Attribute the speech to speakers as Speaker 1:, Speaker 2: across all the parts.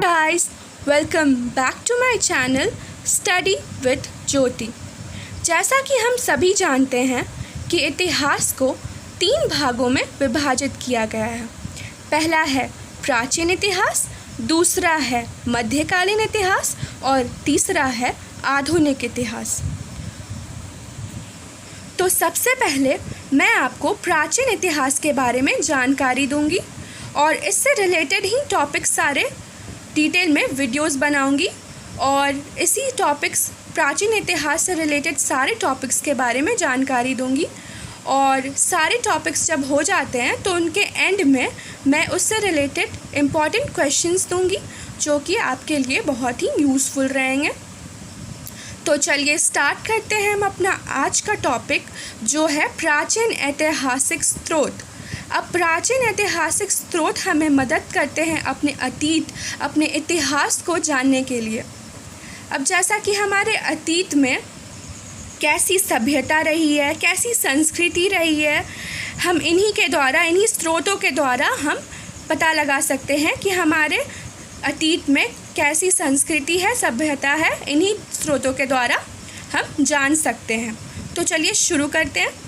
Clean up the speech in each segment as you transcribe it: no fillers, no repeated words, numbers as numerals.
Speaker 1: Guys, welcome back to my channel Study with ज्योति। जैसा कि हम सभी जानते हैं कि इतिहास को 3 भागों में विभाजित किया गया है। पहला है प्राचीन इतिहास, दूसरा है मध्यकालीन इतिहास और तीसरा है आधुनिक इतिहास। तो सबसे पहले मैं आपको प्राचीन इतिहास के बारे में जानकारी दूंगी और इससे रिलेटेड ही टॉपिक्स सारे डिटेल में वीडियोस बनाऊंगी और इसी टॉपिक्स प्राचीन इतिहास से रिलेटेड सारे टॉपिक्स के बारे में जानकारी दूंगी। और सारे टॉपिक्स जब हो जाते हैं तो उनके एंड में मैं उससे रिलेटेड इम्पॉर्टेंट क्वेश्चंस दूंगी जो कि आपके लिए बहुत ही यूज़फुल रहेंगे। तो चलिए स्टार्ट करते हैं हम अपना आज का टॉपिक जो है प्राचीन ऐतिहासिक स्रोत। अब प्राचीन ऐतिहासिक स्रोत हमें मदद करते हैं अपने अतीत, अपने इतिहास को जानने के लिए। अब जैसा कि हमारे अतीत में कैसी सभ्यता रही है, कैसी संस्कृति रही है, हम इन्हीं के द्वारा, इन्हीं स्रोतों के द्वारा हम पता लगा सकते हैं कि हमारे अतीत में कैसी संस्कृति है, सभ्यता है। इन्हीं स्रोतों के द्वारा हम जान सकते हैं। तो चलिए शुरू करते हैं।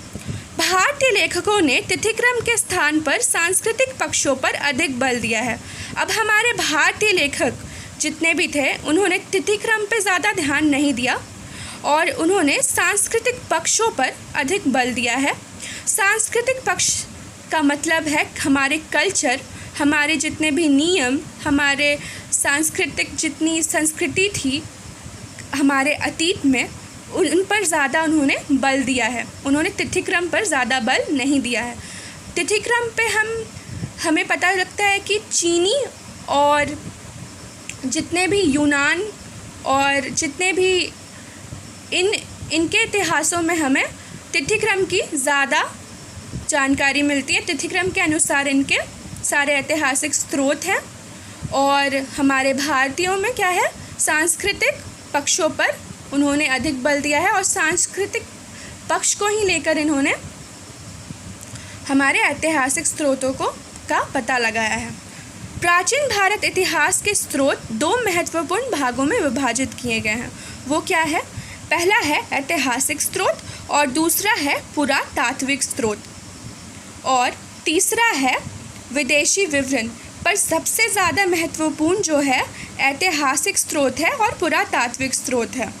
Speaker 1: भारतीय लेखकों ने तिथिक्रम के स्थान पर सांस्कृतिक पक्षों पर अधिक बल दिया है। अब हमारे भारतीय लेखक जितने भी थे उन्होंने तिथिक्रम पे ज़्यादा ध्यान नहीं दिया और उन्होंने सांस्कृतिक पक्षों पर अधिक बल दिया है। सांस्कृतिक पक्ष का मतलब है हमारे कल्चर, हमारे जितने भी नियम, हमारे सांस्कृतिक जितनी संस्कृति थी हमारे अतीत में, उन पर ज़्यादा उन्होंने बल दिया है। उन्होंने तिथिक्रम पर ज़्यादा बल नहीं दिया है। तिथिक्रम पे हमें पता लगता है कि चीनी और जितने भी यूनान और जितने भी इनके इतिहासों में हमें तिथिक्रम की ज़्यादा जानकारी मिलती है। तिथिक्रम के अनुसार इनके सारे ऐतिहासिक स्रोत हैं और हमारे भारतीयों में क्या है, सांस्कृतिक पक्षों पर उन्होंने अधिक बल दिया है और सांस्कृतिक पक्ष को ही लेकर इन्होंने हमारे ऐतिहासिक स्रोतों का पता लगाया है। प्राचीन भारत इतिहास के स्रोत 2 महत्वपूर्ण भागों में विभाजित किए गए हैं। वो क्या है? पहला है ऐतिहासिक स्रोत और दूसरा है पुरातात्विक स्रोत और तीसरा है विदेशी विवरण। पर सबसे ज़्यादा महत्वपूर्ण जो है ऐतिहासिक स्रोत है और पुरातात्विक स्रोत है,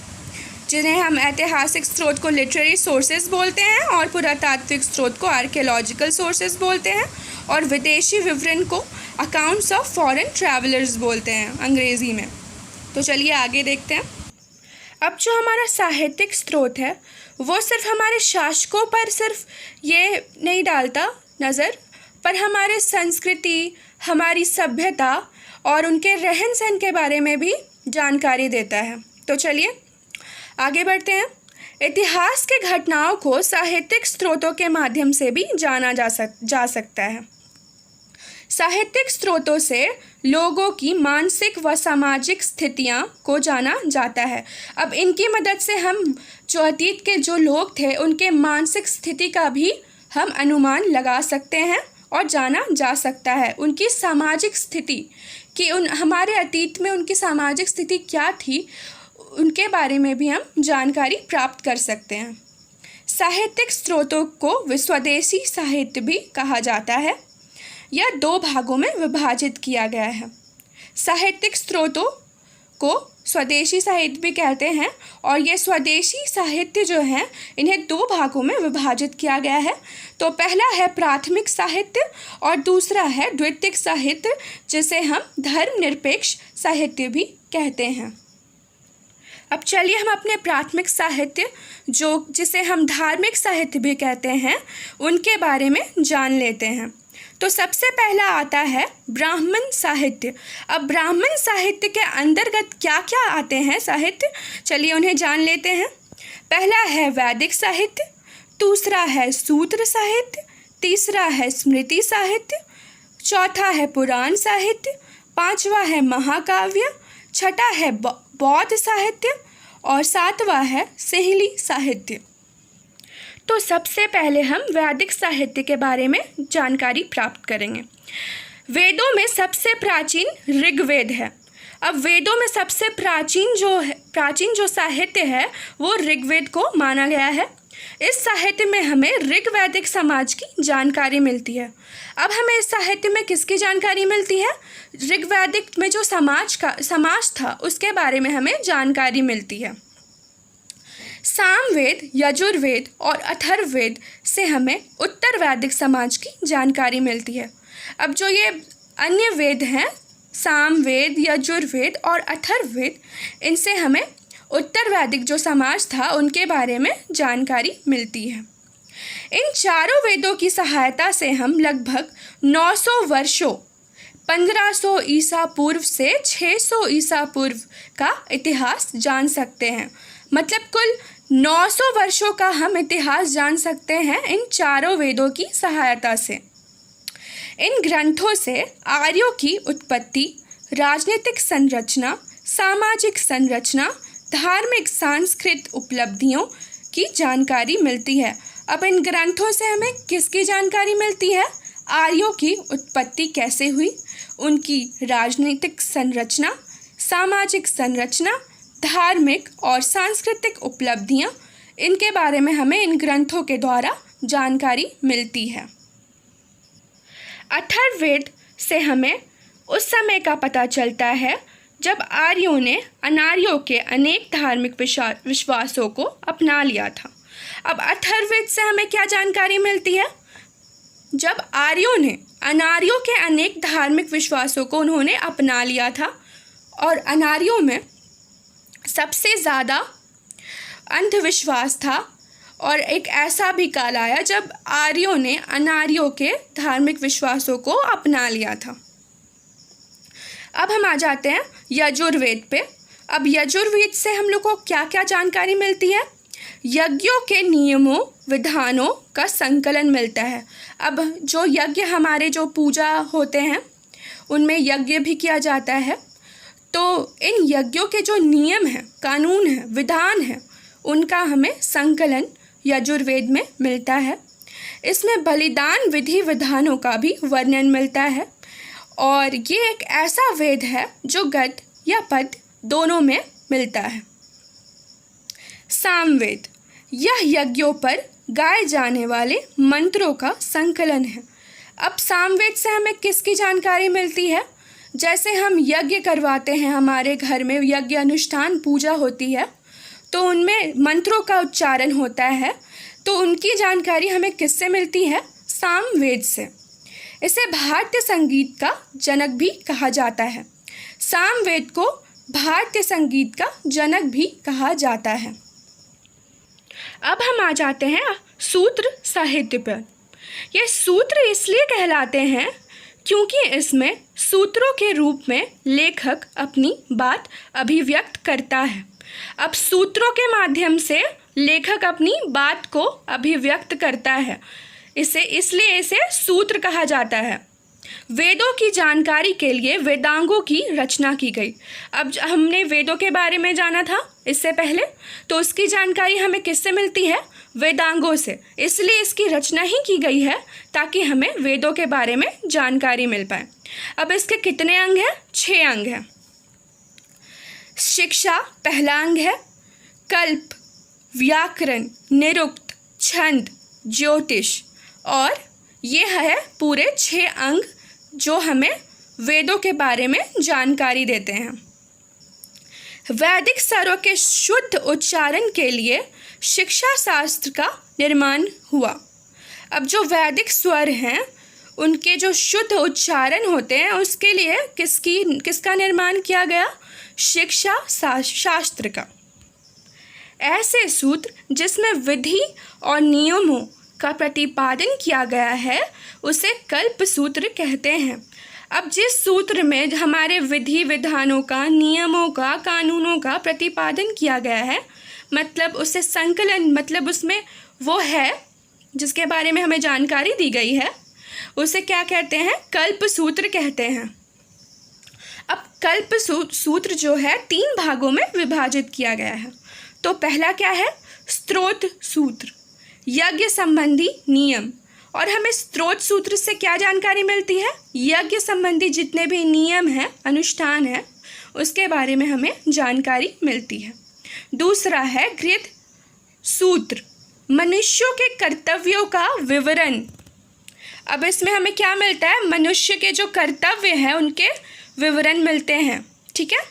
Speaker 1: जिन्हें हम ऐतिहासिक स्रोत को लिटरेरी सोर्सेज बोलते हैं और पुरातात्विक स्रोत को आर्कियोलॉजिकल सोर्सेज बोलते हैं और विदेशी विवरण को अकाउंट्स ऑफ फॉरेन ट्रैवलर्स बोलते हैं अंग्रेज़ी में। तो चलिए आगे देखते हैं। अब जो हमारा साहित्यिक स्रोत है वो सिर्फ हमारे शासकों पर सिर्फ ये नहीं डालता नज़र, पर हमारे संस्कृति, हमारी सभ्यता और उनके रहन सहन के बारे में भी जानकारी देता है। तो चलिए आगे बढ़ते हैं। इतिहास के घटनाओं को साहित्यिक स्रोतों के माध्यम से भी जाना जा सकता है। साहित्यिक स्रोतों से लोगों की मानसिक व सामाजिक स्थितियां को जाना जाता है। अब इनकी मदद से हम जो अतीत के जो लोग थे उनके मानसिक स्थिति का भी हम अनुमान लगा सकते हैं और जाना जा सकता है। उनकी सामाजिक स्थिति कि हमारे अतीत में उनकी सामाजिक स्थिति क्या थी, उनके बारे में भी हम जानकारी प्राप्त कर सकते हैं। साहित्यिक स्रोतों को स्वदेशी साहित्य भी कहा जाता है। यह 2 भागों में विभाजित किया गया है। साहित्यिक स्रोतों को स्वदेशी साहित्य भी कहते हैं और ये स्वदेशी साहित्य जो है इन्हें 2 भागों में विभाजित किया गया है। तो पहला है प्राथमिक साहित्य और दूसरा है द्वितीयक साहित्य, जिसे हम धर्मनिरपेक्ष साहित्य भी कहते हैं। अब चलिए हम अपने प्राथमिक साहित्य जिसे हम धार्मिक साहित्य भी कहते हैं उनके बारे में जान लेते हैं। तो सबसे पहला आता है ब्राह्मण साहित्य। अब ब्राह्मण साहित्य के अंतर्गत क्या क्या आते हैं साहित्य, चलिए उन्हें जान लेते हैं। पहला है वैदिक साहित्य, दूसरा है सूत्र साहित्य, तीसरा है स्मृति साहित्य, चौथा है पुराण साहित्य, पांचवा है महाकाव्य, छठा है बौद्ध साहित्य और सातवां है सहेली साहित्य। तो सबसे पहले हम वैदिक साहित्य के बारे में जानकारी प्राप्त करेंगे। वेदों में सबसे प्राचीन ऋग्वेद है। अब वेदों में सबसे प्राचीन जो साहित्य है वो ऋग्वेद को माना गया है। इस साहित्य में हमें ऋग्वैदिक समाज की जानकारी मिलती है। अब हमें इस साहित्य में किसकी जानकारी मिलती है? ऋग्वैदिक में जो समाज था उसके बारे में हमें जानकारी मिलती है। सामवेद, यजुर्वेद और अथर्ववेद से हमें उत्तर वैदिक समाज की जानकारी मिलती है। अब जो ये अन्य वेद हैं, सामवेद, यजुर्वेद और अथर्ववेद, इनसे हमें उत्तर वैदिक जो समाज था उनके बारे में जानकारी मिलती है। इन चारों वेदों की सहायता से हम लगभग 900 वर्षों 1500 ईसा पूर्व से 600 ईसा पूर्व का इतिहास जान सकते हैं। मतलब कुल 900 वर्षों का हम इतिहास जान सकते हैं इन चारों वेदों की सहायता से। इन ग्रंथों से आर्यों की उत्पत्ति, राजनीतिक संरचना, सामाजिक संरचना, धार्मिक सांस्कृतिक उपलब्धियों की जानकारी मिलती है। अब इन ग्रंथों से हमें किसकी जानकारी मिलती है? आर्यों की उत्पत्ति कैसे हुई, उनकी राजनीतिक संरचना, सामाजिक संरचना, धार्मिक और सांस्कृतिक उपलब्धियां, इनके बारे में हमें इन ग्रंथों के द्वारा जानकारी मिलती है। अथर्ववेद से हमें उस समय का पता चलता है जब आर्यों ने अनार्यों के अनेक धार्मिक विश्वासों को अपना लिया था। अब अथर्ववेद से हमें क्या जानकारी मिलती है? जब आर्यों ने अनार्यों के अनेक धार्मिक विश्वासों को उन्होंने अपना लिया था, और अनार्यों में सबसे ज़्यादा अंधविश्वास था, और एक ऐसा भी काल आया जब आर्यों ने अनार्यों के धार्मिक विश्वासों को अपना लिया था। अब हम आ जाते हैं यजुर्वेद पे। अब यजुर्वेद से हम लोग को क्या क्या जानकारी मिलती है? यज्ञों के नियमों, विधानों का संकलन मिलता है। अब जो यज्ञ, हमारे जो पूजा होते हैं उनमें यज्ञ भी किया जाता है, तो इन यज्ञों के जो नियम हैं, कानून हैं, विधान हैं, उनका हमें संकलन यजुर्वेद में मिलता है। इसमें बलिदान विधि विधानों का भी वर्णन मिलता है, और ये एक ऐसा वेद है जो गद्य या पद्य दोनों में मिलता है। सामवेद, यह यज्ञों पर गाए जाने वाले मंत्रों का संकलन है। अब सामवेद से हमें किसकी जानकारी मिलती है? जैसे हम यज्ञ करवाते हैं, हमारे घर में यज्ञ अनुष्ठान पूजा होती है, तो उनमें मंत्रों का उच्चारण होता है, तो उनकी जानकारी हमें किससे मिलती है? सामवेद से। इसे भारतीय संगीत का जनक भी कहा जाता है। सामवेद को भारतीय संगीत का जनक भी कहा जाता है। अब हम आ जाते हैं सूत्र साहित्य पर। ये सूत्र इसलिए कहलाते हैं क्योंकि इसमें सूत्रों के रूप में लेखक अपनी बात अभिव्यक्त करता है। अब सूत्रों के माध्यम से लेखक अपनी बात को अभिव्यक्त करता है, इसलिए इसे सूत्र कहा जाता है। वेदों की जानकारी के लिए वेदांगों की रचना की गई। अब हमने वेदों के बारे में जाना था इससे पहले, तो उसकी जानकारी हमें किससे मिलती है? वेदांगों से। इसलिए इसकी रचना ही की गई है ताकि हमें वेदों के बारे में जानकारी मिल पाए। अब इसके कितने अंग हैं? 6 अंग हैं। शिक्षा पहला अंग है, कल्प, व्याकरण, निरुक्त, छंद, ज्योतिष, और ये है पूरे 6 अंग जो हमें वेदों के बारे में जानकारी देते हैं। वैदिक स्वरों के शुद्ध उच्चारण के लिए शिक्षा शास्त्र का निर्माण हुआ। अब जो वैदिक स्वर हैं उनके जो शुद्ध उच्चारण होते हैं उसके लिए किसका निर्माण किया गया? शिक्षा शास्त्र का। ऐसे सूत्र जिसमें विधि और नियमों का प्रतिपादन किया गया है उसे कल्प सूत्र कहते हैं। अब जिस सूत्र में हमारे विधि विधानों का, नियमों का, कानूनों का प्रतिपादन किया गया है, मतलब उससे संकलन, मतलब उसमें वो है जिसके बारे में हमें जानकारी दी गई है, उसे क्या कहते हैं? कल्प सूत्र कहते हैं। अब कल्प सूत्र जो है 3 भागों में विभाजित किया गया है। तो पहला क्या है? स्त्रोत सूत्र, यज्ञ संबंधी नियम। और हमें स्त्रोत सूत्र से क्या जानकारी मिलती है? यज्ञ संबंधी जितने भी नियम हैं, अनुष्ठान हैं, उसके बारे में हमें जानकारी मिलती है। दूसरा है गृह्य सूत्र, मनुष्यों के कर्तव्यों का विवरण। अब इसमें हमें क्या मिलता है, मनुष्य के जो कर्तव्य हैं उनके विवरण मिलते हैं। ठीक है।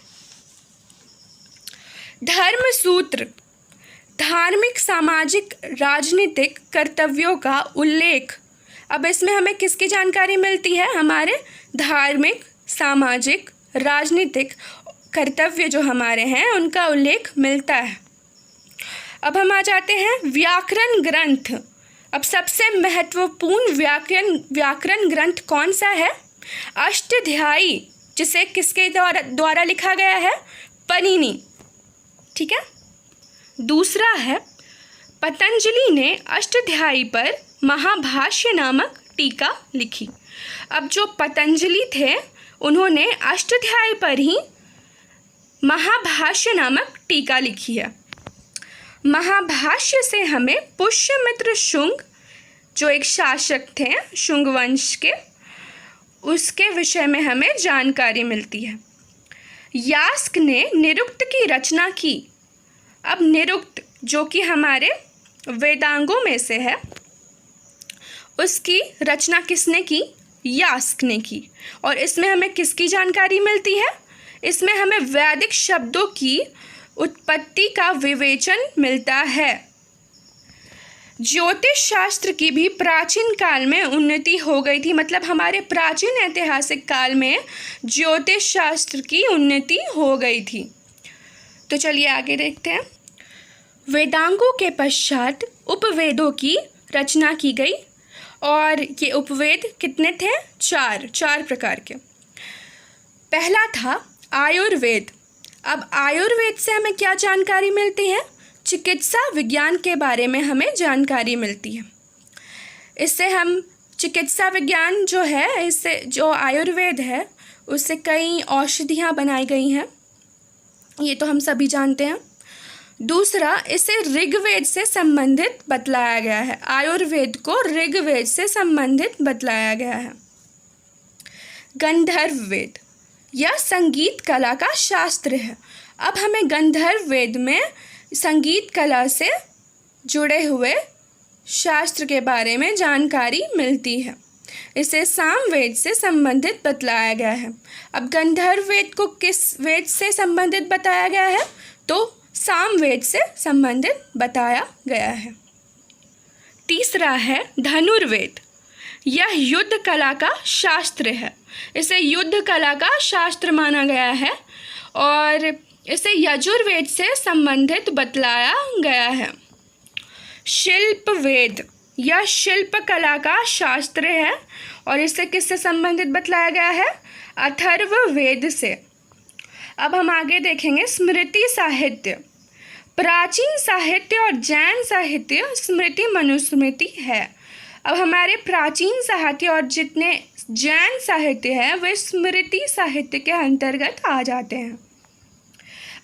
Speaker 1: धर्म सूत्र, धार्मिक सामाजिक राजनीतिक कर्तव्यों का उल्लेख। अब इसमें हमें किसकी जानकारी मिलती है, हमारे धार्मिक सामाजिक राजनीतिक कर्तव्य जो हमारे हैं उनका उल्लेख मिलता है। अब हम आ जाते हैं व्याकरण ग्रंथ। अब सबसे महत्वपूर्ण व्याकरण ग्रंथ कौन सा है, अष्टाध्यायी, जिसे किसके द्वारा लिखा गया है, पनिनी। ठीक है। दूसरा है पतंजलि ने अष्टाध्यायी पर महाभाष्य नामक टीका लिखी। अब जो पतंजलि थे उन्होंने अष्टाध्यायी पर ही महाभाष्य नामक टीका लिखी है। महाभाष्य से हमें पुष्यमित्र शुंग जो एक शासक थे शुंग वंश के, उसके विषय में हमें जानकारी मिलती है। यास्क ने निरुक्त की रचना की। अब निरुक्त जो कि हमारे वेदांगों में से है, उसकी रचना किसने की, यास्क ने की। और इसमें हमें किसकी जानकारी मिलती है, इसमें हमें वैदिक शब्दों की उत्पत्ति का विवेचन मिलता है। ज्योतिष शास्त्र की भी प्राचीन काल में उन्नति हो गई थी, मतलब हमारे प्राचीन ऐतिहासिक काल में ज्योतिष शास्त्र की उन्नति हो गई थी। तो चलिए आगे देखते हैं। वेदांगों के पश्चात उपवेदों की रचना की गई और ये उपवेद कितने थे, चार प्रकार के। पहला था आयुर्वेद। अब आयुर्वेद से हमें क्या जानकारी मिलती है, चिकित्सा विज्ञान के बारे में हमें जानकारी मिलती है। इससे हम चिकित्सा विज्ञान जो है, इससे जो आयुर्वेद है उससे कई औषधियाँ बनाई गई हैं, ये तो हम सभी जानते हैं। दूसरा, इसे ऋग्वेद से संबंधित बतलाया गया है। आयुर्वेद को ऋग्वेद से संबंधित बतलाया गया है। गंधर्व वेद, यह संगीत कला का शास्त्र है। अब हमें गंधर्व वेद में संगीत कला से जुड़े हुए शास्त्र के बारे में जानकारी मिलती है। इसे सामवेद से संबंधित बतलाया गया है। अब गंधर्व वेद को किस वेद से संबंधित बताया गया है, तो सामवेद से संबंधित बताया गया है। तीसरा है धनुर्वेद, यह युद्ध कला का शास्त्र है। इसे युद्ध कला का शास्त्र माना गया है और इसे यजुर्वेद से संबंधित बतलाया गया है। शिल्प वेद, यह शिल्प कला का शास्त्र है और इसे किससे संबंधित बतलाया गया है, अथर्ववेद से। अब हम आगे देखेंगे स्मृति साहित्य। प्राचीन साहित्य और जैन साहित्य स्मृति मनुस्मृति है। अब हमारे प्राचीन साहित्य और जितने जैन साहित्य है वे स्मृति साहित्य के अंतर्गत आ जाते हैं।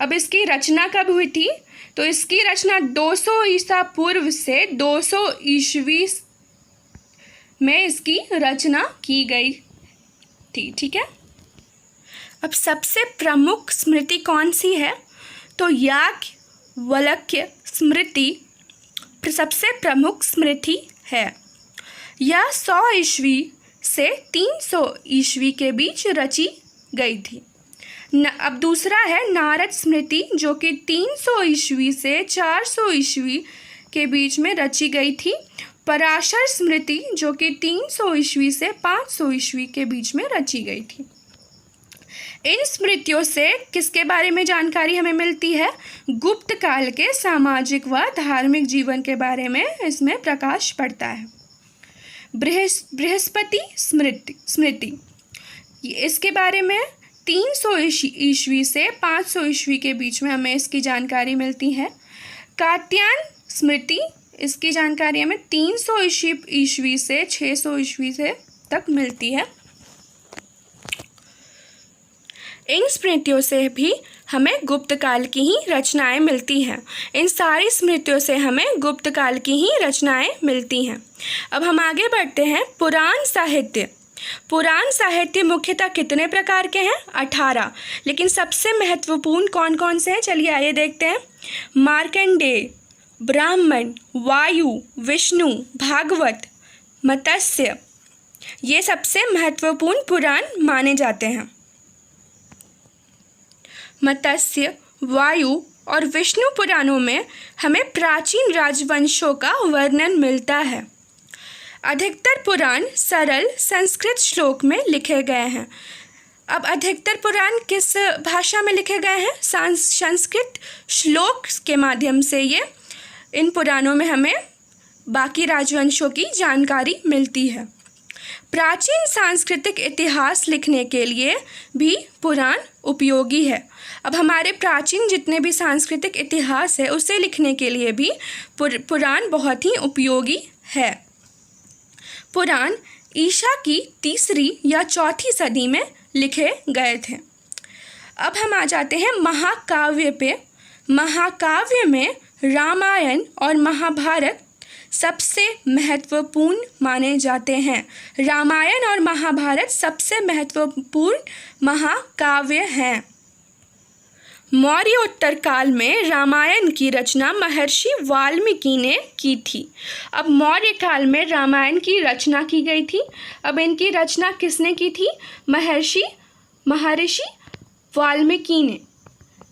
Speaker 1: अब इसकी रचना कब हुई थी, तो इसकी रचना 200 ईसा पूर्व से 200 ईस्वी में इसकी रचना की गई थी। ठीक है। अब सबसे प्रमुख स्मृति कौन सी है, तो याज्ञवल्क्य स्मृति सबसे प्रमुख स्मृति है। यह 100 ईस्वी से 300 ईस्वी के बीच रची गई थी। अब दूसरा है नारद स्मृति जो कि 300 ईस्वी से 400 ईस्वी के बीच में रची गई थी। पराशर स्मृति जो कि 300 ईस्वी से 500 ईस्वी के बीच में रची गई थी। इन स्मृतियों से किसके बारे में जानकारी हमें मिलती है, गुप्त काल के सामाजिक व धार्मिक जीवन के बारे में इसमें प्रकाश पड़ता है। बृहस्पति स्मृति इसके बारे में 300 ईस्वी से 500 ईस्वी के बीच में हमें इसकी जानकारी मिलती है। कात्यायन स्मृति, इसकी जानकारी हमें 300 ईस्वी से 600 ईस्वी से तक मिलती है। इन स्मृतियों से भी हमें गुप्त काल की ही रचनाएं मिलती हैं। इन सारी स्मृतियों से हमें गुप्त काल की ही रचनाएं मिलती हैं। अब हम आगे बढ़ते हैं पुराण साहित्य। पुराण साहित्य मुख्यतः कितने प्रकार के हैं? 18। लेकिन सबसे महत्वपूर्ण कौन कौन से हैं? चलिए आइए देखते हैं। मार्कंडेय, ब्राह्मण, वायु, विष्णु, भागवत, मत्स्य, ये सबसे महत्वपूर्ण पुराण माने जाते हैं। मत्स्य, वायु और विष्णु पुराणों में हमें प्राचीन राजवंशों का वर्णन मिलता है। अधिकतर पुराण सरल संस्कृत श्लोक में लिखे गए हैं। अब अधिकतर पुराण किस भाषा में लिखे गए हैं? संस्कृत श्लोक के माध्यम से ये इन पुराणों में हमें बाकी राजवंशों की जानकारी मिलती है। प्राचीन सांस्कृतिक इतिहास लिखने के लिए भी पुराण उपयोगी है। अब हमारे प्राचीन जितने भी सांस्कृतिक इतिहास है उसे लिखने के लिए भी पुराण बहुत ही उपयोगी है। पुराण ईसा की 3री या 4थी सदी में लिखे गए थे। अब हम आ जाते हैं महाकाव्य पे। महाकाव्य में रामायण और महाभारत सबसे महत्वपूर्ण माने जाते हैं। रामायण और महाभारत सबसे महत्वपूर्ण महाकाव्य हैं। मौर्योत्तर काल में रामायण की रचना महर्षि वाल्मीकि ने की थी। अब मौर्य काल में रामायण की रचना की गई थी। अब इनकी रचना किसने की थी? महर्षि वाल्मीकि ने।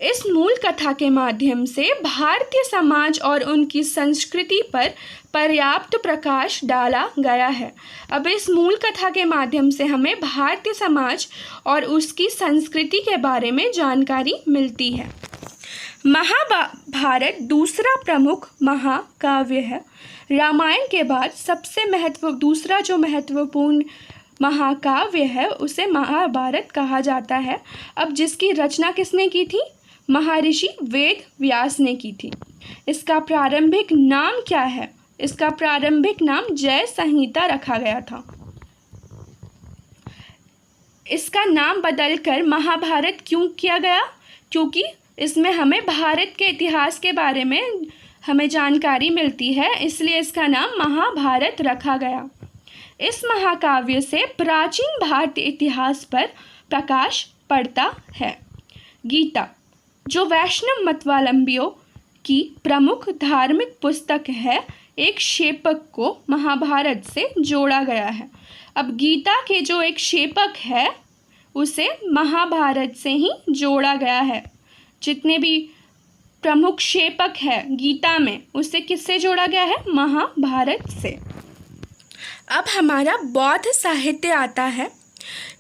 Speaker 1: इस मूल कथा के माध्यम से भारतीय समाज और उनकी संस्कृति पर पर्याप्त प्रकाश डाला गया है। अब इस मूल कथा के माध्यम से हमें भारतीय समाज और उसकी संस्कृति के बारे में जानकारी मिलती है। महाभारत दूसरा प्रमुख महाकाव्य है। रामायण के बाद दूसरा जो महत्वपूर्ण महाकाव्य है उसे महाभारत कहा जाता है। अब जिसकी रचना किसने की थी? महर्षि वेद व्यास ने की थी। इसका प्रारंभिक नाम क्या है? इसका प्रारंभिक नाम जय संहिता रखा गया था। इसका नाम बदलकर महाभारत क्यों किया गया? क्योंकि इसमें हमें भारत के इतिहास के बारे में हमें जानकारी मिलती है, इसलिए इसका नाम महाभारत रखा गया। इस महाकाव्य से प्राचीन भारतीय इतिहास पर प्रकाश पड़ता है। गीता, जो वैष्णव मतवालंबियों की प्रमुख धार्मिक पुस्तक है, एक शेपक को महाभारत से जोड़ा गया है। अब गीता के जो एक शेपक है उसे महाभारत से ही जोड़ा गया है। जितने भी प्रमुख शेपक है गीता में उसे किससे जोड़ा गया है? महाभारत से। अब हमारा बौद्ध साहित्य आता है।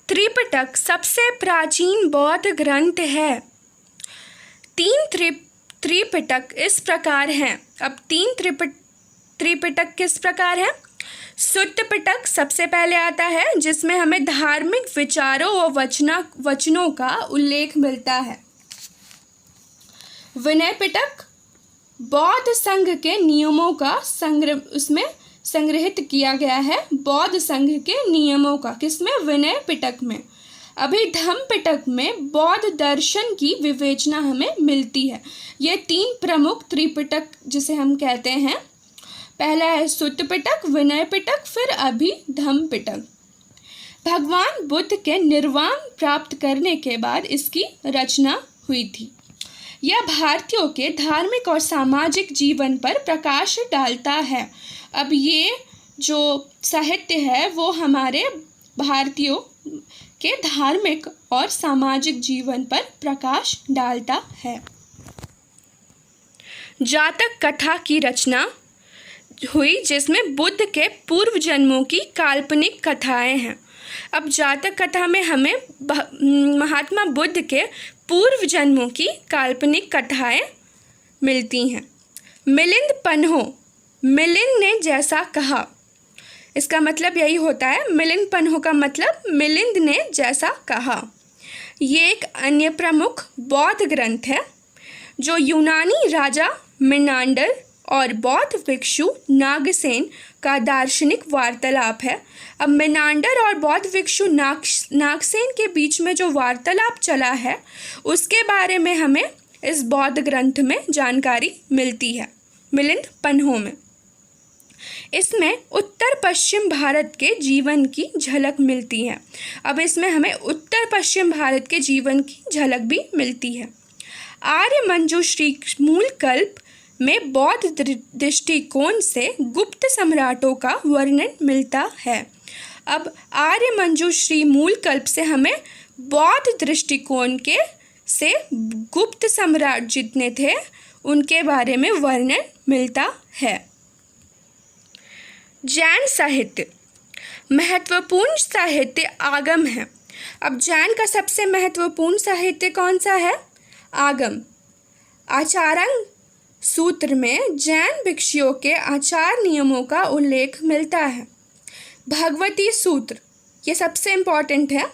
Speaker 1: त्रिपिटक सबसे प्राचीन बौद्ध ग्रंथ है। 3 त्रिपिटक इस प्रकार हैं। अब 3 त्रिपिटक किस प्रकार है? सुत्त पिटक सबसे पहले आता है, जिसमें हमें धार्मिक विचारों व वचनों का उल्लेख मिलता है। विनय पिटक बौद्ध संघ के नियमों का उसमें संग्रहित किया गया है। बौद्ध संघ के नियमों का किसमें? विनय पिटक में। अभिधम्म पिटक में बौद्ध दर्शन की विवेचना हमें मिलती है। ये 3 प्रमुख त्रिपिटक जिसे हम कहते हैं। पहला है सुत्त पिटक, विनय पिटक, फिर अभिधम्म पिटक। भगवान बुद्ध के निर्वाण प्राप्त करने के बाद इसकी रचना हुई थी। यह भारतीयों के धार्मिक और सामाजिक जीवन पर प्रकाश डालता है। अब ये जो साहित्य है वो हमारे भारतीयों के धार्मिक और सामाजिक जीवन पर प्रकाश डालता है। जातक कथा की रचना हुई, जिसमें बुद्ध के पूर्व जन्मों की काल्पनिक कथाएं हैं। अब जातक कथा में हमें महात्मा बुद्ध के पूर्व जन्मों की काल्पनिक कथाएं मिलती हैं। मिलिंद पन्हो, मिलिंद ने जैसा कहा, इसका मतलब यही होता है। मिलिंद पन्हो का मतलब मिलिंद ने जैसा कहा। ये एक अन्य प्रमुख बौद्ध ग्रंथ है जो यूनानी राजा मिनांडर और बौद्ध भिक्षु नागसेन का दार्शनिक वार्तालाप है। अब मिनांडर और बौद्ध भिक्षु नागसेन के बीच में जो वार्तालाप चला है उसके बारे में हमें इस बौद्ध ग्रंथ में जानकारी मिलती है, मिलिंद पन्हो में। इसमें उत्तर पश्चिम भारत के जीवन की झलक मिलती है। अब इसमें हमें उत्तर पश्चिम भारत के जीवन की झलक भी मिलती है। आर्य मंजूश्री मूलकल्प में बौद्ध दृष्टिकोण से गुप्त सम्राटों का वर्णन मिलता है। अब आर्य मंजूश्री मूलकल्प से हमें बौद्ध दृष्टिकोण से गुप्त सम्राट जितने थे उनके बारे में वर्णन मिलता है। जैन साहित्य महत्वपूर्ण साहित्य आगम है। अब जैन का सबसे महत्वपूर्ण साहित्य कौन सा है? आगम। आचारांग सूत्र में जैन भिक्षुओं के आचार नियमों का उल्लेख मिलता है। भगवती सूत्र, ये सबसे इम्पॉर्टेंट है,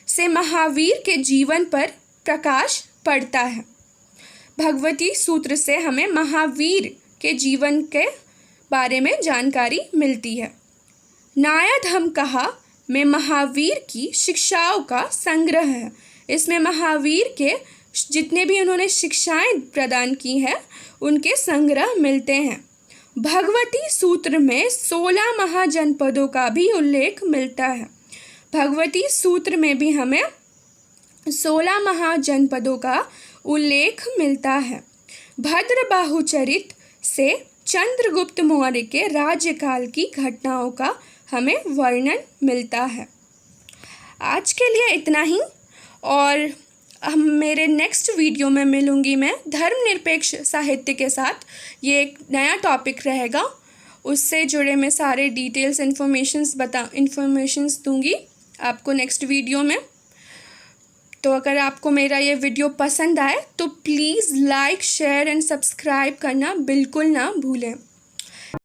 Speaker 1: से महावीर के जीवन पर प्रकाश पड़ता है। भगवती सूत्र से हमें महावीर के जीवन के बारे में जानकारी मिलती है। न्यायधर्म कहा में महावीर की शिक्षाओं का संग्रह है। इसमें महावीर के जितने भी उन्होंने शिक्षाएं प्रदान की हैं उनके संग्रह मिलते हैं। भगवती सूत्र में 16 महाजनपदों का भी उल्लेख मिलता है। भगवती सूत्र में भी हमें 16 महाजनपदों का उल्लेख मिलता है। भद्रबाहुचरित से चंद्रगुप्त मौर्य के राज्यकाल की घटनाओं का हमें वर्णन मिलता है। आज के लिए इतना ही, और हम मेरे नेक्स्ट वीडियो में मिलूँगी मैं धर्मनिरपेक्ष साहित्य के साथ। ये एक नया टॉपिक रहेगा, उससे जुड़े मैं सारे डिटेल्स इन्फॉर्मेशंस दूँगी आपको नेक्स्ट वीडियो में। तो अगर आपको मेरा ये वीडियो पसंद आए तो please like, share and subscribe करना बिल्कुल ना भूलें।